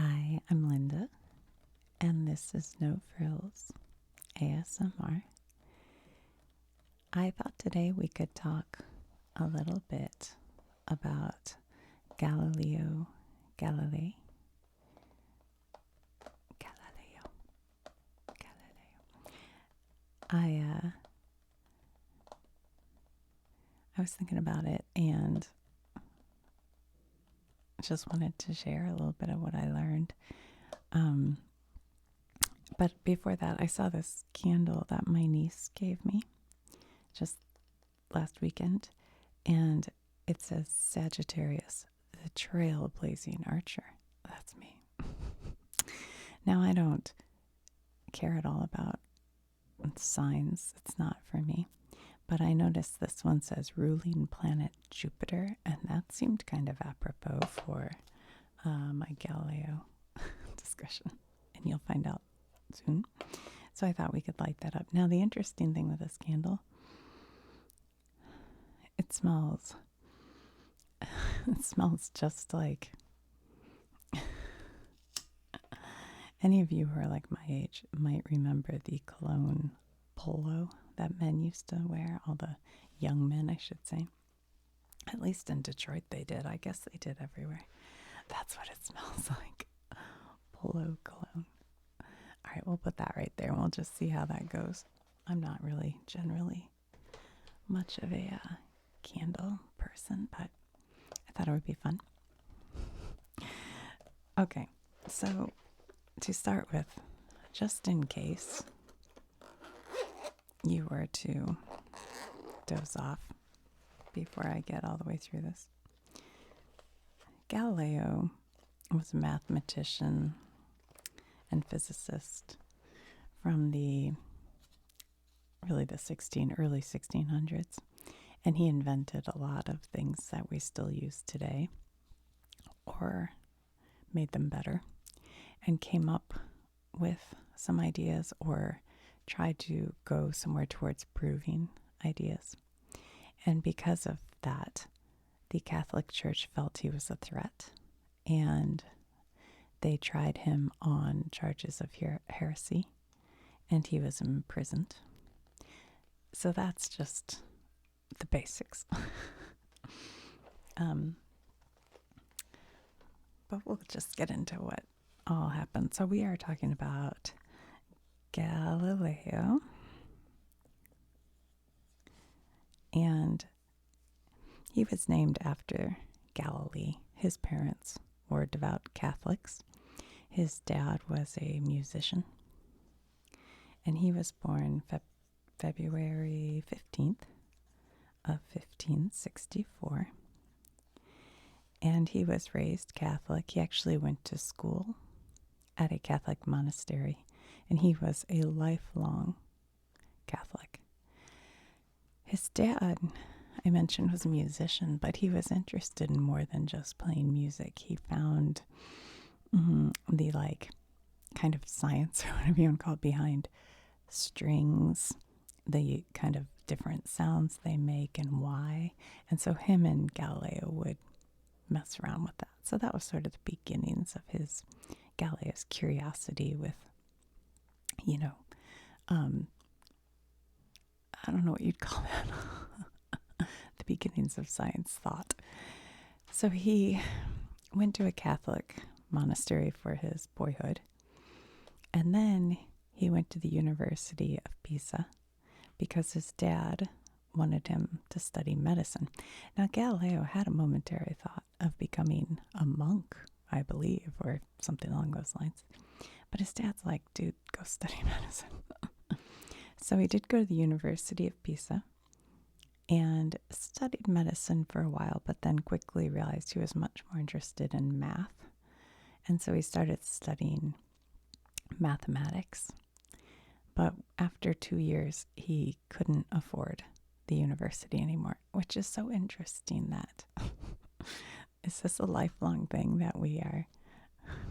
Hi, I'm Linda, and this is No Frills ASMR. I thought today we could talk a little bit about Galileo Galilei. Galileo. I was thinking about it and just wanted to share a little bit of what I learned. But before that, I saw this candle that my niece gave me just last weekend, and it says Sagittarius, the trailblazing archer. That's me. Now, I don't care at all about signs. It's not for me. But I noticed this one says ruling planet Jupiter, and that seemed kind of apropos for my Galileo discussion. And you'll find out soon. So I thought we could light that up. Now, the interesting thing with this candle, it smells just like any of you who are like my age might remember the cologne polo that men used to wear, all the young men, I should say. At least in Detroit they did. I guess they did everywhere. That's what it smells like. Polo cologne. All right, we'll put that right there and we'll just see how that goes. I'm not really generally much of a candle person, but I thought it would be fun. Okay, so to start with, just in case you were to doze off before I get all the way through this, Galileo was a mathematician and physicist from the early 1600s, and he invented a lot of things that we still use today, or made them better, and came up with some ideas or tried to go somewhere towards proving ideas. And because of that, the Catholic Church felt he was a threat, and they tried him on charges of heresy, and he was imprisoned. So that's just the basics. But we'll just get into what all happened. So we are talking about Galileo, and he was named after Galilee. His parents were devout Catholics. His dad was a musician, and he was born February 15th of 1564, and he was raised Catholic. He actually went to school at a Catholic monastery, and he was a lifelong Catholic. His dad, I mentioned, was a musician, but he was interested in more than just playing music. He found the kind of science, or whatever you want to call it, behind strings, the kind of different sounds they make and why. And so him and Galileo would mess around with that. So that was sort of the beginnings of Galileo's curiosity with, I don't know what you'd call that. The beginnings of science thought. So he went to a Catholic monastery for his boyhood, and then he went to the University of Pisa because his dad wanted him to study medicine. Now, Galileo had a momentary thought of becoming a monk, I believe, or something along those lines. But his dad's like, dude, go study medicine. So he did go to the University of Pisa and studied medicine for a while, but then quickly realized he was much more interested in math. And so he started studying mathematics. But after 2 years, he couldn't afford the university anymore, which is so interesting. That is this a lifelong thing that we are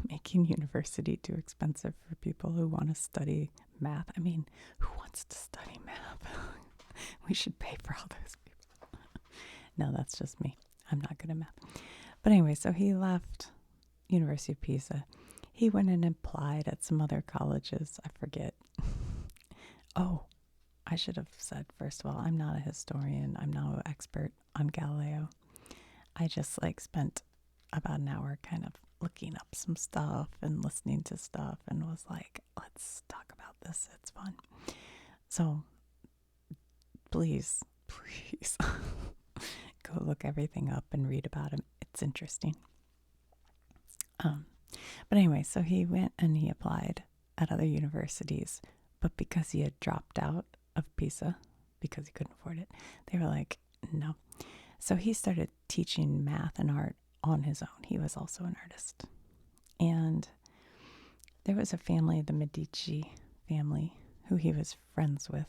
making university too expensive for people who want to study math? I mean, who wants to study math? We should pay for all those people. No, that's just me. I'm not good at math. But anyway, so he left University of Pisa. he went and applied at some other colleges. I forget. Oh, I should have said, first of all, I'm not a historian. I'm not an expert on Galileo. I just like spent about an hour kind of looking up some stuff and listening to stuff and was like, let's talk about this. It's fun. So please go look everything up and read about him. It's interesting. But anyway, so he went and he applied at other universities, but because he had dropped out of Pisa, because he couldn't afford it, they were like, no. So he started teaching math and art on his own. He was also an artist. And there was a family, the Medici family, who he was friends with.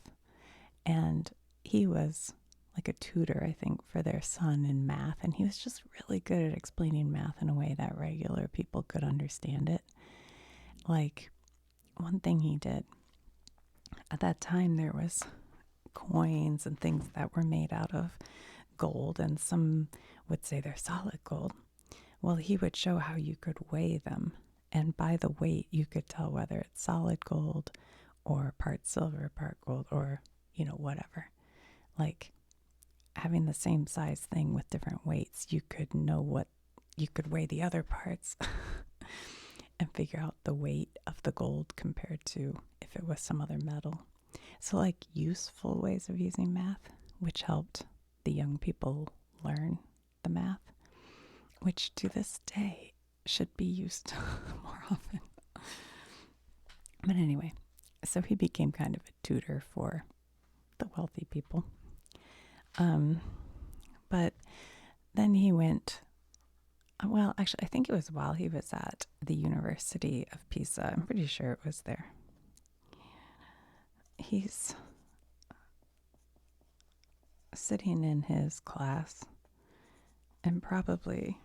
And he was like a tutor, I think, for their son in math. And he was just really good at explaining math in a way that regular people could understand it. Like, one thing he did, at that time there was coins and things that were made out of gold, and some would say they're solid gold. Well, he would show how you could weigh them, and by the weight you could tell whether it's solid gold or part silver, part gold, or, whatever. Like, having the same size thing with different weights, you could know you could weigh the other parts and figure out the weight of the gold compared to if it was some other metal. So, like, useful ways of using math, which helped the young people learn the math, which to this day should be used more often. But anyway, so he became kind of a tutor for the wealthy people. But then he went, well, actually, I think it was while he was at the University of Pisa. I'm pretty sure it was there. He's sitting in his class and probably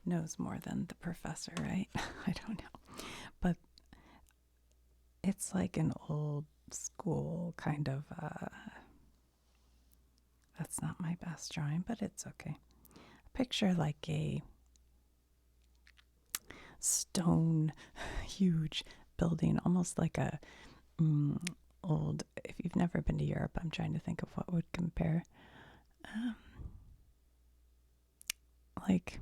knows more than the professor, right? I don't know. But it's like an old school kind of, that's not my best drawing, but it's okay. Picture like a stone, huge building, almost like a old, if you've never been to Europe, I'm trying to think of what would compare. Like,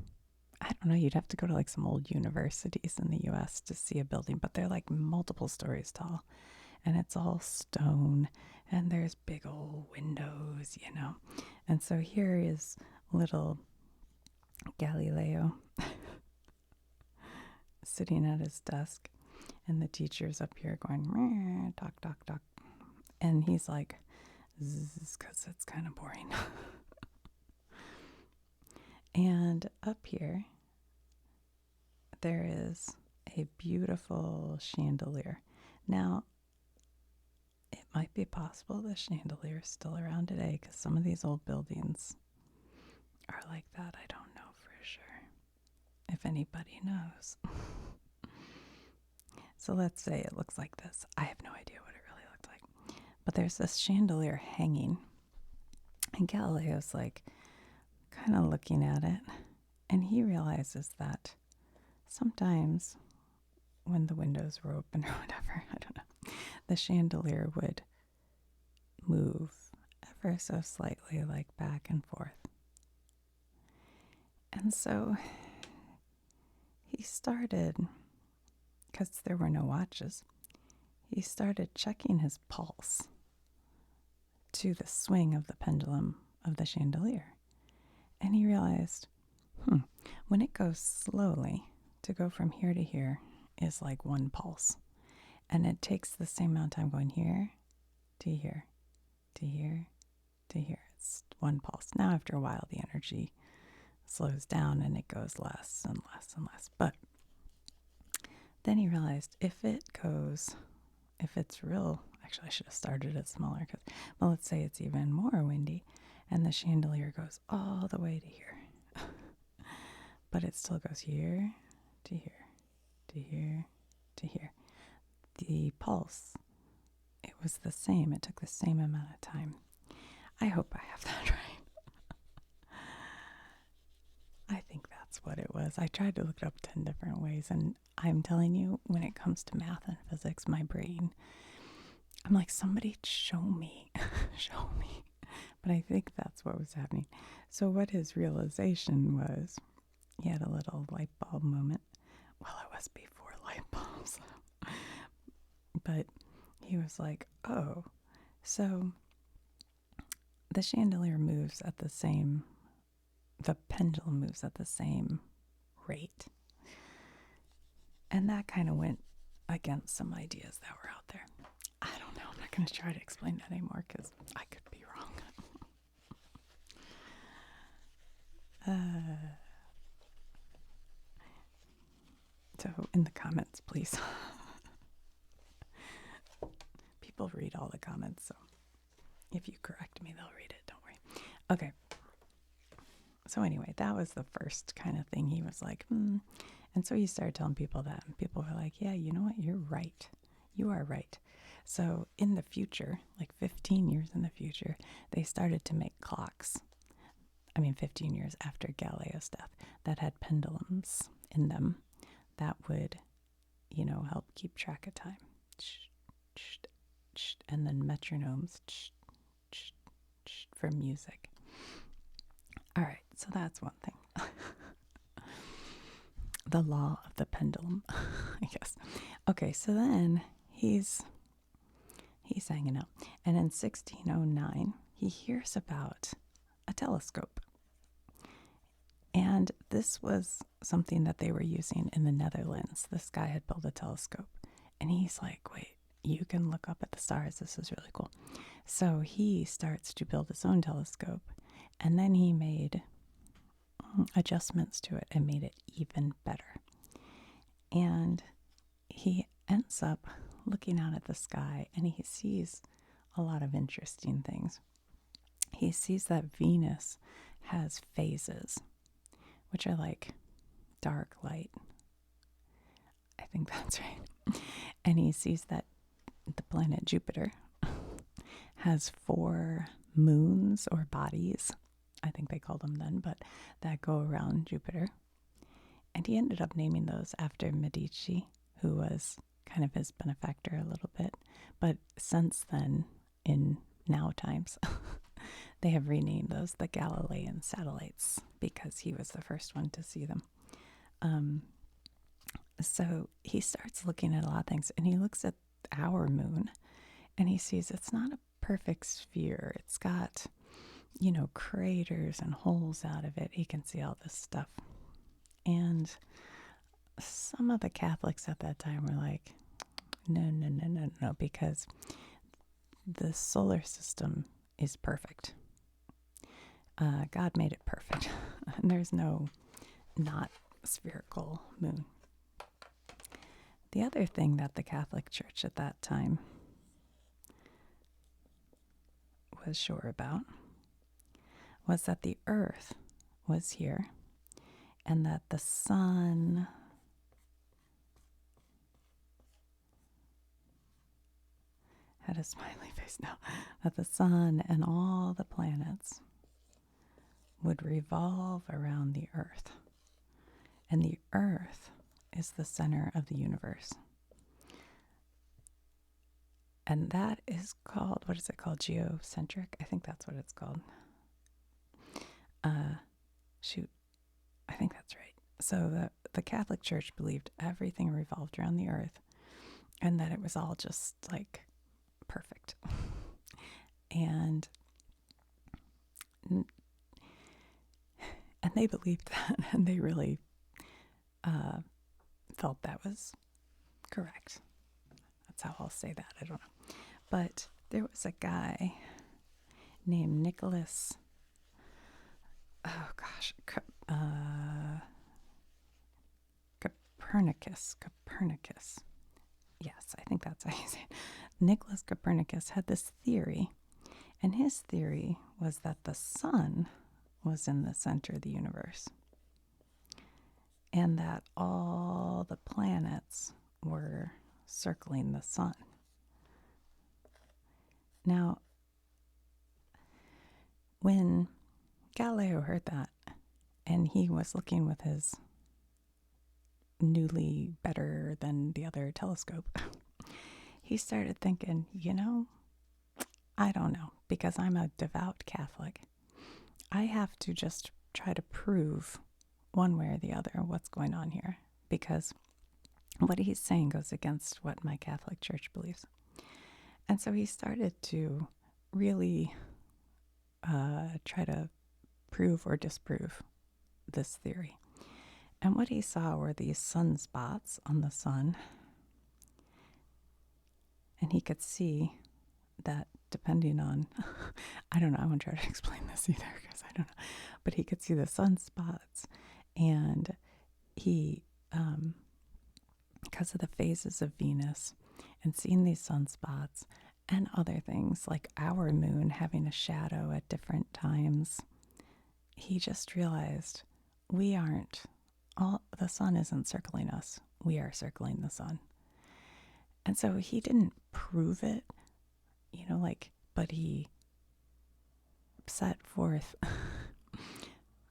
I don't know, you'd have to go to like some old universities in the US to see a building, but they're like multiple stories tall, and it's all stone, and there's big old windows, And so here is little Galileo sitting at his desk, and the teacher's up here going, talk, talk, talk. And he's like, because it's kind of boring. And up here, there is a beautiful chandelier. Now, it might be possible the chandelier is still around today, because some of these old buildings are like that. I don't know for sure. If anybody knows. So let's say it looks like this. I have no idea what it really looked like. But there's this chandelier hanging. And Galileo's like kind of looking at it. And he realizes that sometimes when the windows were open or whatever, I don't know, the chandelier would move ever so slightly, like back and forth. And so he started, because there were no watches, he started checking his pulse to the swing of the pendulum of the chandelier. And he realized, when it goes slowly, to go from here to here is like one pulse. And it takes the same amount of time going here to here to here to here. It's one pulse. Now, after a while, the energy slows down and it goes less and less and less. But then he realized if it's real, actually I should have started it smaller, well, let's say it's even more windy and the chandelier goes all the way to here. But it still goes here to here to here to here. The pulse, it was the same. It took the same amount of time. I hope I have that right. I think that's what it was. I tried to look it up 10 different ways, and I'm telling you, when it comes to math and physics, my brain, I'm like, somebody show me, show me. But I think that's what was happening. So what his realization was, he had a little light bulb moment. Well, it was before light bulbs. But he was like, oh, so the chandelier moves at the same, the pendulum moves at the same rate. And that kind of went against some ideas that were out there. I don't know. I'm not going to try to explain that anymore because I could be wrong. So in the comments, please. People read all the comments, so if you correct me, they'll read it. Don't worry. Okay. So anyway, that was the first kind of thing. He was like, And so he started telling people that, and people were like, yeah, you know what? You're right. You are right. So in the future, like 15 years in the future, they started to make clocks. 15 years after Galileo's death, that had pendulums in them that would, help keep track of time. And then metronomes for music. All right, so that's one thing. The law of the pendulum, I guess. Okay, so then he's hanging out. And in 1609, he hears about a telescope. And this was something that they were using in the Netherlands. This guy had built a telescope. And he's like, wait, you can look up at the stars. This is really cool. So he starts to build his own telescope. And then he made adjustments to it and made it even better. And he ends up looking out at the sky, and he sees a lot of interesting things. He sees that Venus has phases, which are like dark, light. I think that's right. And he sees that the planet Jupiter has 4 moons or bodies, I think they called them then, but that go around Jupiter. And he ended up naming those after Medici, who was kind of his benefactor a little bit. But since then, in now times, they have renamed those the Galilean satellites because he was the first one to see them. So he starts looking at a lot of things, and he looks at our moon, and he sees it's not a perfect sphere. It's got, craters and holes out of it. He can see all this stuff. And some of the Catholics at that time were like, no, because the solar system is perfect. God made it perfect. And there's no not spherical moon. The other thing that the Catholic Church at that time was sure about was that the earth was here and that the sun had a smiley face now, that the sun and all the planets would revolve around the earth. And the earth is the center of the universe. And that is called, what is it called? Geocentric? I think that's what it's called. I think that's right. So the Catholic Church believed everything revolved around the earth and that it was all just like perfect. And they believed that, and they really felt that was correct. That's how I'll say that. I don't know. But there was a guy named Nicholas. Oh gosh, Copernicus. Yes, I think that's how you say it. Nicholas Copernicus had this theory, and his theory was that the sun was in the center of the universe, and that all the planets were circling the sun. Now, when Galileo heard that, And he was looking with his newly better than the other telescope. He started thinking, I don't know, because I'm a devout Catholic. I have to just try to prove one way or the other what's going on here, because what he's saying goes against what my Catholic Church believes. And so he started to really try to prove or disprove this theory. And what he saw were these sunspots on the sun. And he could see that depending on, I don't know, I won't try to explain this either because I don't know. But he could see the sunspots. And he, because of the phases of Venus and seeing these sunspots and other things like our moon having a shadow at different times, he just realized the sun isn't circling us. We are circling the sun. And so he didn't prove it, but he set forth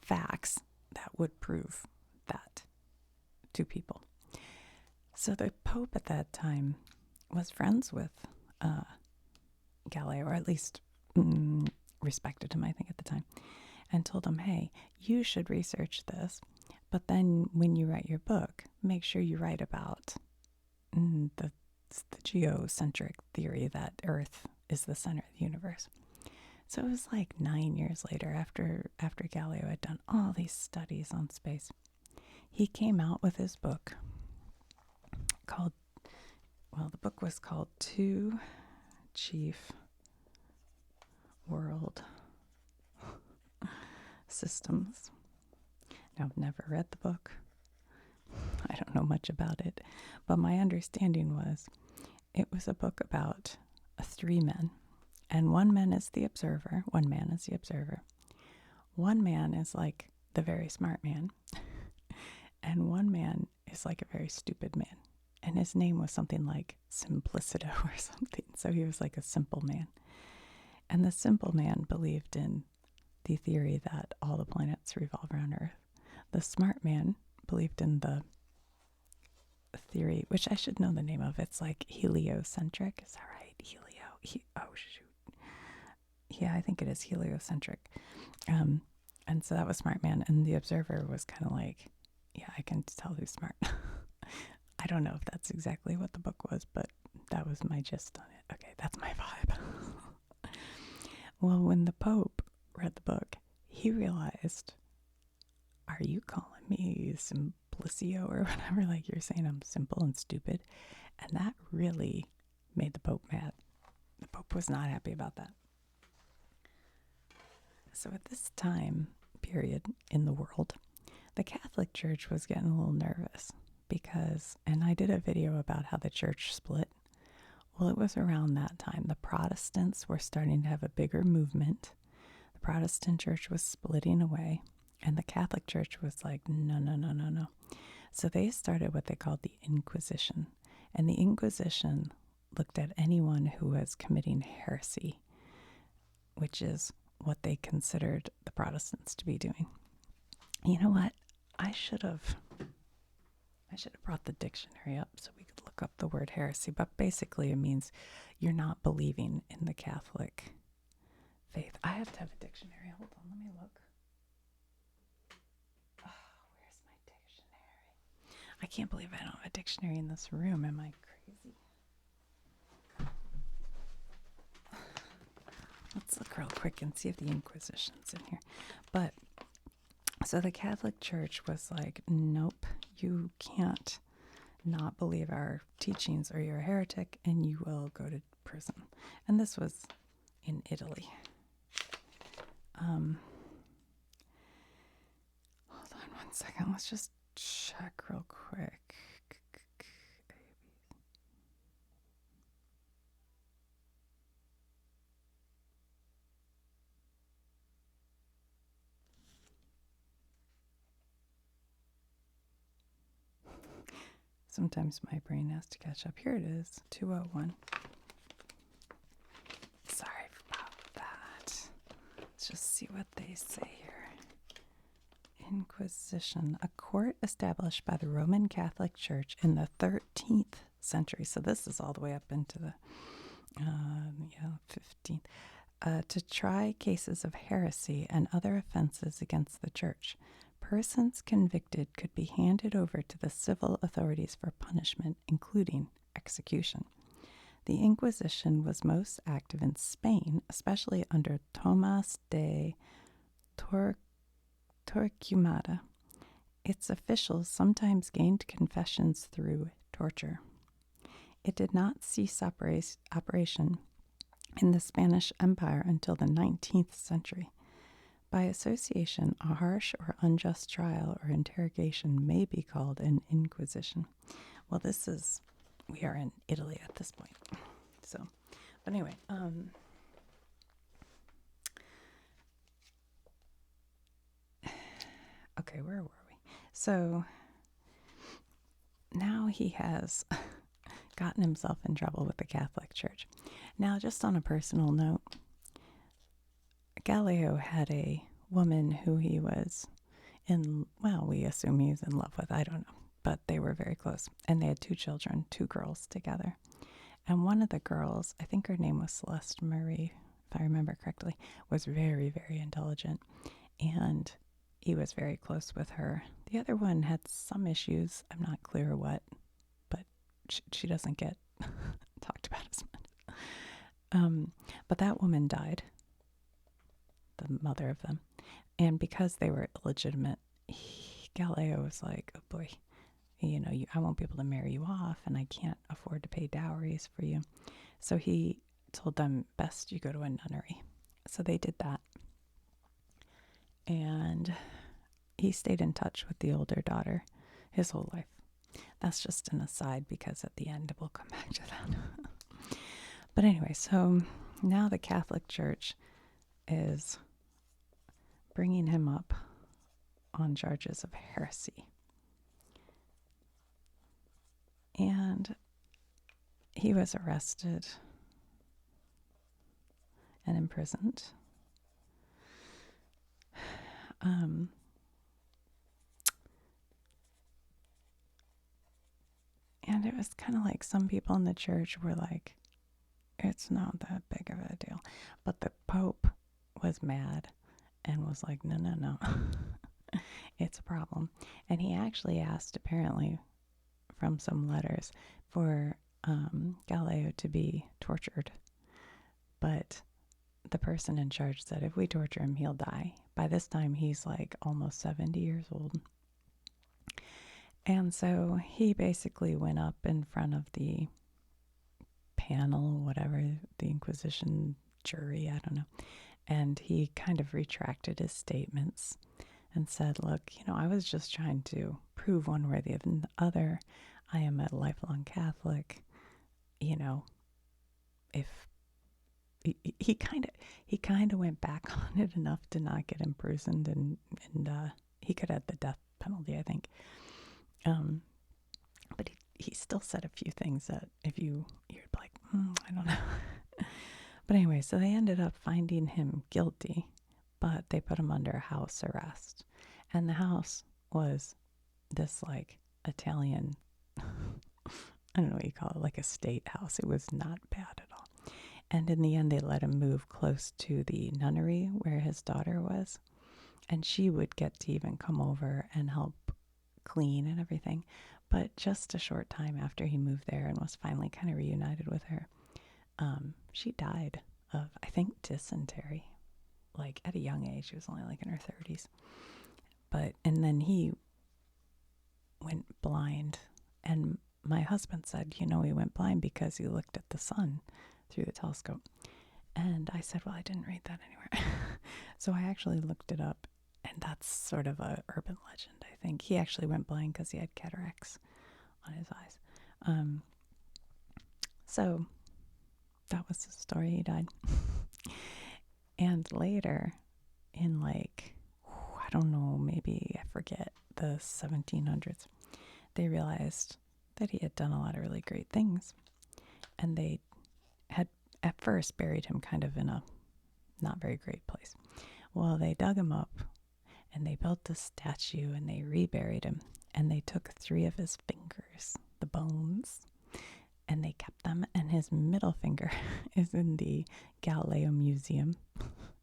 facts that would prove that to people. So the Pope at that time was friends with Galileo, or at least respected him, I think, at the time, and told him, hey, you should research this, but then when you write your book, make sure you write about the geocentric theory that Earth is the center of the universe. So it was like 9 years later, after Galileo had done all these studies on space, he came out with his book the book was called Two Chief World Systems. Now, I've never read the book. I don't know much about it, but my understanding was it was a book about 3 men, and one man is the observer. One man is like the very smart man, and one man is like a very stupid man, and his name was something like Simplicito or something, so he was like a simple man. And the simple man believed in the theory that all the planets revolve around Earth. The smart man believed in the theory, which I should know the name of. It's like heliocentric. Is that right? Yeah, I think it is heliocentric. And so that was smart man. And the observer was kind of like, yeah, I can tell who's smart. I don't know if that's exactly what the book was, but that was my gist on it. Okay, that's my vibe. Well, when the Pope read the book, he realized, are you calling me Simplicio or whatever? Like, you're saying I'm simple and stupid. And that really made the Pope mad. The Pope was not happy about that. So at this time period in the world, the Catholic Church was getting a little nervous because, and I did a video about how the church split. Well, it was around that time. The Protestants were starting to have a bigger movement. The Protestant church was splitting away, and the Catholic Church was like, no. So they started what they called the Inquisition. And the Inquisition looked at anyone who was committing heresy, which is what they considered the Protestants to be doing. You know what? I should have brought the dictionary up so we could look up the word heresy, but basically it means you're not believing in the Catholic faith. I have to have a dictionary. Hold on, let me look. Oh, where's my dictionary? I can't believe I don't have a dictionary in this room. Am I crazy? Let's look real quick and see if the Inquisition's in here. But so the Catholic Church was like, nope, you can't not believe our teachings or you're a heretic and you will go to prison. And this was in Italy. Hold on one second. Let's just check real quick. Sometimes my brain has to catch up. Here it is, 201. Sorry about that. Let's just see what they say here Inquisition, a court established by the Roman Catholic Church in the 13th century. So this is all the way up into the 15th. To try cases of heresy and other offenses against the church. Persons convicted could be handed over to the civil authorities for punishment, including execution. The Inquisition was most active in Spain, especially under Tomás de Torquemada. Its officials sometimes gained confessions through torture. It did not cease operation in the Spanish Empire until the 19th century. By association, a harsh or unjust trial or interrogation may be called an inquisition. Well, we are in Italy at this point. So, but anyway, okay, where were we? So, now he has gotten himself in trouble with the Catholic Church. Now, just on a personal note, Galileo had a woman who he was we assume he was in love with, I don't know, but they were very close. And they had 2 children, 2 girls together. And one of the girls, I think her name was Celeste Marie, if I remember correctly, was very, very intelligent. And he was very close with her. The other one had some issues. I'm not clear what, but she doesn't get talked about as much. But that woman died, the mother of them. And because they were illegitimate, Galileo was like, oh boy, I won't be able to marry you off, and I can't afford to pay dowries for you. So he told them, best you go to a nunnery. So they did that. And he stayed in touch with the older daughter his whole life. That's just an aside, because at the end we'll come back to that. But anyway, so now the Catholic Church is bringing him up on charges of heresy. And he was arrested and imprisoned. And it was kind of like some people in the church were like, it's not that big of a deal. But the Pope was mad and was like, no, it's a problem. And he actually asked, apparently, from some letters, for Galileo to be tortured. But the person in charge said, if we torture him, he'll die. By this time, he's like almost 70 years old. And so he basically went up in front of the panel, whatever, the Inquisition jury, I don't know. And he kind of retracted his statements and said, look, I was just trying to prove one way or the other. I am a lifelong Catholic. If he kind of went back on it enough to not get imprisoned, and he could have the death penalty, I think. But he still said a few things that if you're like, I don't know. But anyway, so they ended up finding him guilty, but they put him under house arrest. And the house was this like Italian, I don't know what you call it, like a state house. It was not bad at all. And in the end, they let him move close to the nunnery where his daughter was. And she would get to even come over and help clean and everything. But just a short time after he moved there and was finally kind of reunited with her, she died of, I think, dysentery, like at a young age. She was only like in her 30s. And then he went blind. And my husband said, he went blind because he looked at the sun through the telescope. And I said, well, I didn't read that anywhere. So I actually looked it up, and that's sort of a urban legend, I think. He actually went blind because he had cataracts on his eyes. So that was the story. He died. And later, in like, I don't know, maybe, I forget, the 1700s, they realized that he had done a lot of really great things. And they had at first buried him kind of in a not very great place. Well, they dug him up and they built a statue and they reburied him. And they took 3 of his fingers, the bones, and they kept them. And his middle finger is in the Galileo Museum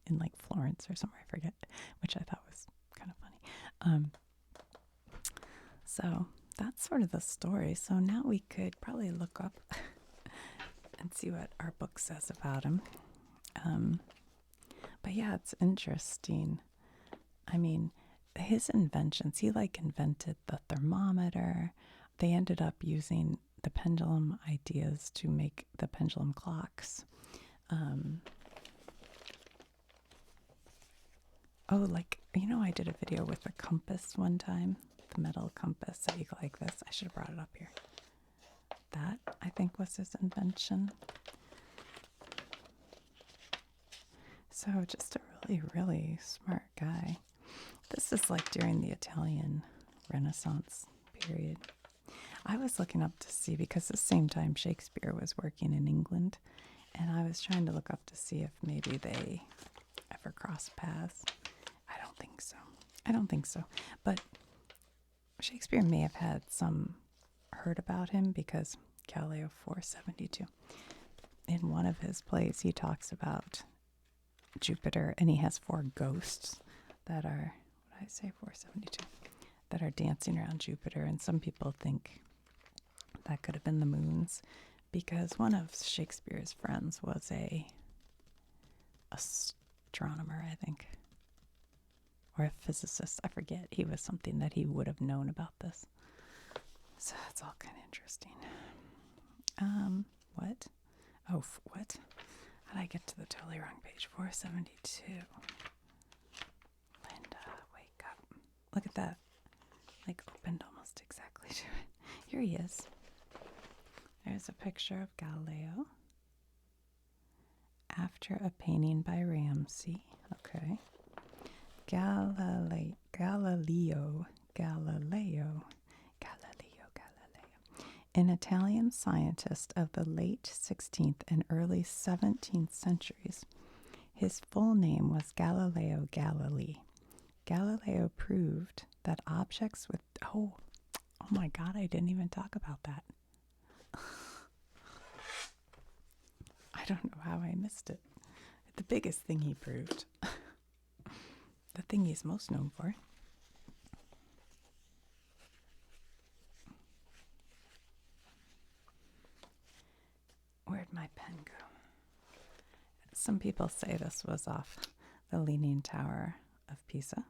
in like Florence or somewhere, I forget, which I thought was kind of funny. So that's sort of the story. So now we could probably look up and see what our book says about him. But yeah, it's interesting. I mean, his inventions, he like invented the thermometer. They ended up using the pendulum ideas to make the pendulum clocks. I did a video with a compass one time, the metal compass that you go like this. I should have brought it up here. That, I think, was his invention. So just a really, really smart guy. This is like during the Italian Renaissance period. I was looking up to see, because at the same time Shakespeare was working in England, and I was trying to look up to see if maybe they ever crossed paths. I don't think so. But Shakespeare may have had heard about him, because Galileo 472. In one of his plays, he talks about Jupiter, and he has 4 ghosts that are, what did I say, 472, that are dancing around Jupiter. And some people think that could have been the moons, because one of Shakespeare's friends was a astronomer, I think, or a physicist. I forget. He was something that he would have known about this. So that's all kind of interesting. What? Oh, what? How did I get to the totally wrong page? 472. Linda, wake up. Look at that. Like opened almost exactly to it. Here he is. There's a picture of Galileo after a painting by Ramsay. Okay. Galileo. An Italian scientist of the late 16th and early 17th centuries. His full name was Galileo Galilei. Galileo proved that objects with... Oh my God, I didn't even talk about that. I don't know how I missed it. The biggest thing he proved. The thing he's most known for. Where'd my pen go? Some people say this was off the Leaning Tower of Pisa.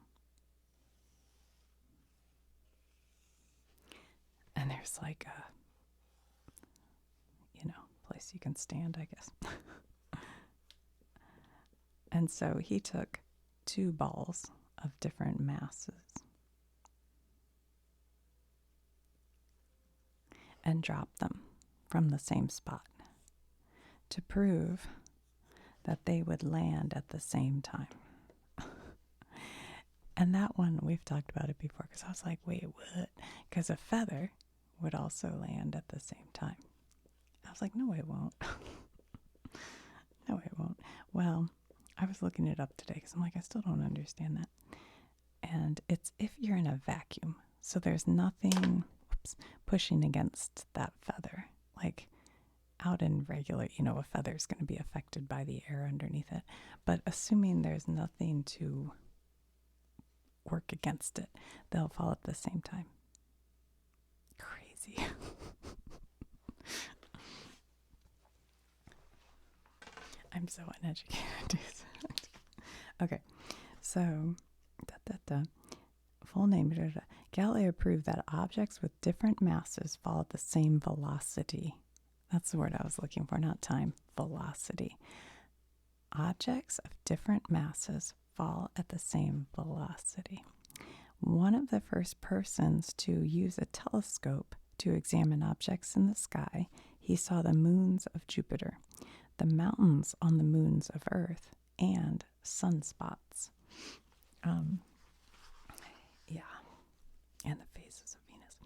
And there's like a, place you can stand, I guess. And so he took 2 balls of different masses and dropped them from the same spot to prove that they would land at the same time. And that one, we've talked about it before, because I was like, wait, what? Because a feather would also land at the same time. I was like, no, it won't. No, it won't. Well, I was looking it up today, because I'm like, I still don't understand that. And it's if you're in a vacuum. So there's nothing pushing against that feather. Like out in regular, a feather's going to be affected by the air underneath it. But assuming there's nothing to work against it, they'll fall at the same time. Crazy. I'm so uneducated. Okay, so full name. Galileo proved that objects with different masses fall at the same velocity. That's the word I was looking for, not time. Velocity. Objects of different masses fall at the same velocity. One of the first persons to use a telescope to examine objects in the sky, he saw the moons of Jupiter, the mountains on the moons of Earth, and sunspots. And the phases of Venus.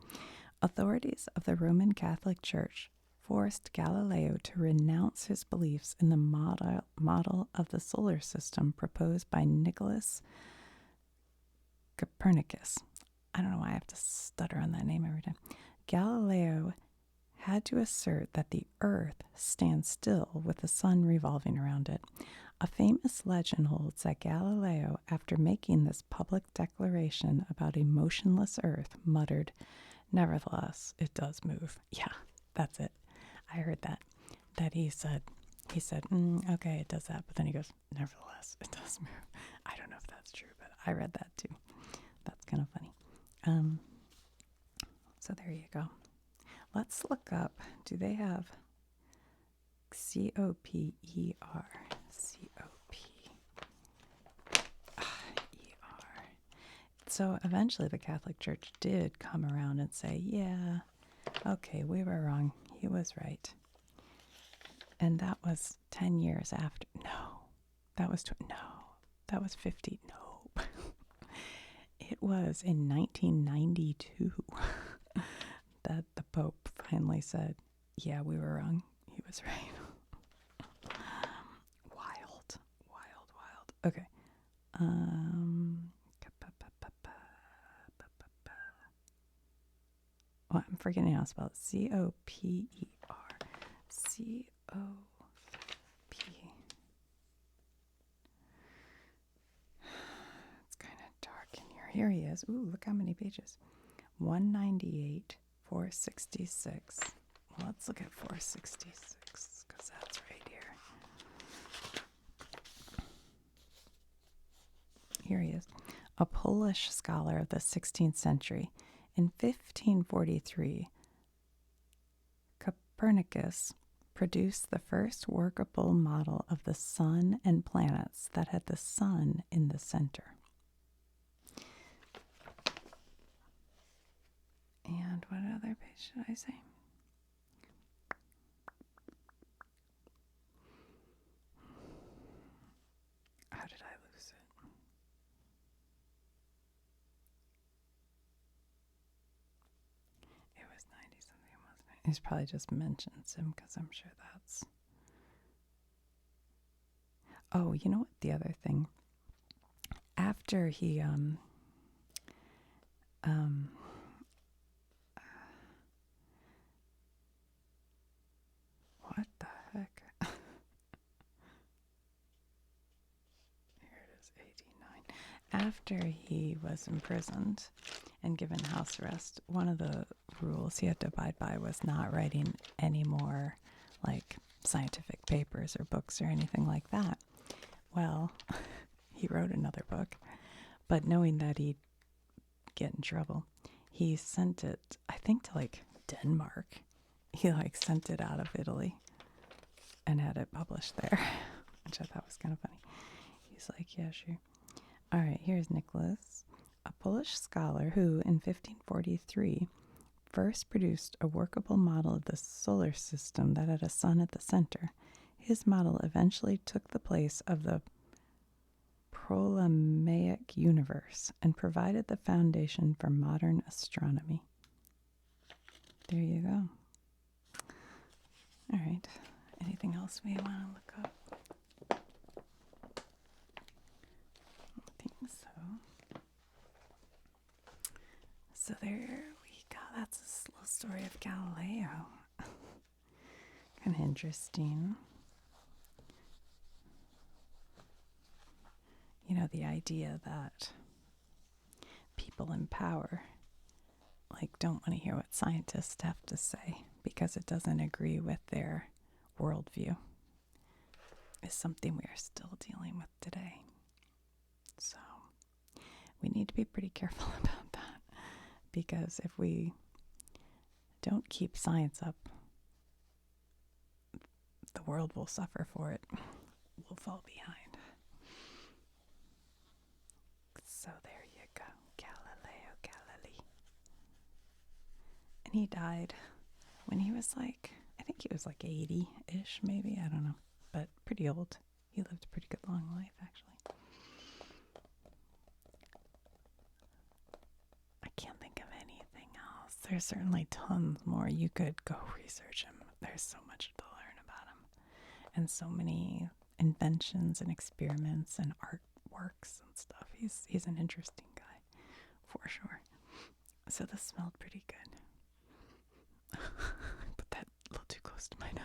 Authorities of the Roman Catholic Church forced Galileo to renounce his beliefs in the model of the solar system proposed by Nicholas Copernicus. I don't know why I have to stutter on that name every time. Galileo had to assert that the earth stands still with the sun revolving around it. A famous legend holds that Galileo, after making this public declaration about a motionless earth, muttered, "Nevertheless, it does move." Yeah, that's it. I heard that. That he said, okay, it does that. But then he goes, "Nevertheless, it does move." I don't know if that's true, but I read that too. That's kind of funny. So there you go. Let's look up. Do they have Coper? Coper. So eventually the Catholic Church did come around and say, yeah, okay, we were wrong. He was right. And that was 10 years after. No, that was 50. No. It was in 1992 that the Pope finally said, yeah, we were wrong. He was right. Wild. Okay. Oh, I'm forgetting how to spell it. Coper. COP. It's kind of dark in here. Here he is. Ooh, look how many pages. 198, 466. Well, let's look at 466 because that's right here. Here he is. A Polish scholar of the 16th century. In 1543, Copernicus produced the first workable model of the sun and planets that had the sun in the center. And what other page should I say? How did I lose it? It was 90 something, wasn't it? He's probably just mentions him because I'm sure that's... Oh, you know what? The other thing. After he, what the heck? Here it is, 89. After he was imprisoned and given house arrest, one of the rules he had to abide by was not writing any more, like, scientific papers or books or anything like that. Well, he wrote another book, but knowing that he'd get in trouble, he sent it, I think, to, like, Denmark. He, like, sent it out of Italy and had it published there, which I thought was kind of funny. He's like, yeah, sure. All right, here's Nicholas, a Polish scholar who, in 1543, first produced a workable model of the solar system that had a sun at the center. His model eventually took the place of the Ptolemaic universe and provided the foundation for modern astronomy. There you go. All right. Anything else we want to look up? I think so. So there we go. That's a little story of Galileo. Kind of interesting. You know, the idea that people in power, like, don't want to hear what scientists have to say because it doesn't agree with their worldview is something we are still dealing with today. So we need to be pretty careful about that, because if we don't keep science up, the world will suffer for it. We'll fall behind. So there you go. Galilei. And he died when he was like, I think he was like 80-ish, maybe. I don't know. But pretty old. He lived a pretty good long life, actually. I can't think of anything else. There's certainly tons more. You could go research him. There's so much to learn about him. And so many inventions and experiments and artworks and stuff. He's an interesting guy. for sure. So this smelled pretty good. Put that a little too close to my nose.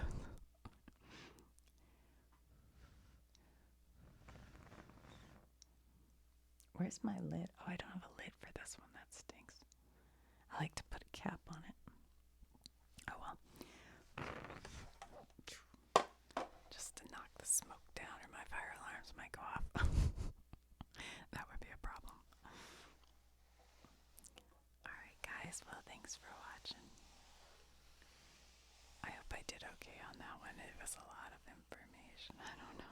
Where's my lid? Oh, I don't have a lid for this one. That stinks. I like to put a cap on it. Oh well. Just to knock the smoke down or my fire alarms might go off. That would be a problem. Alright guys, well thanks for watching. I hope I did okay on that one. It was a lot of information. I don't know.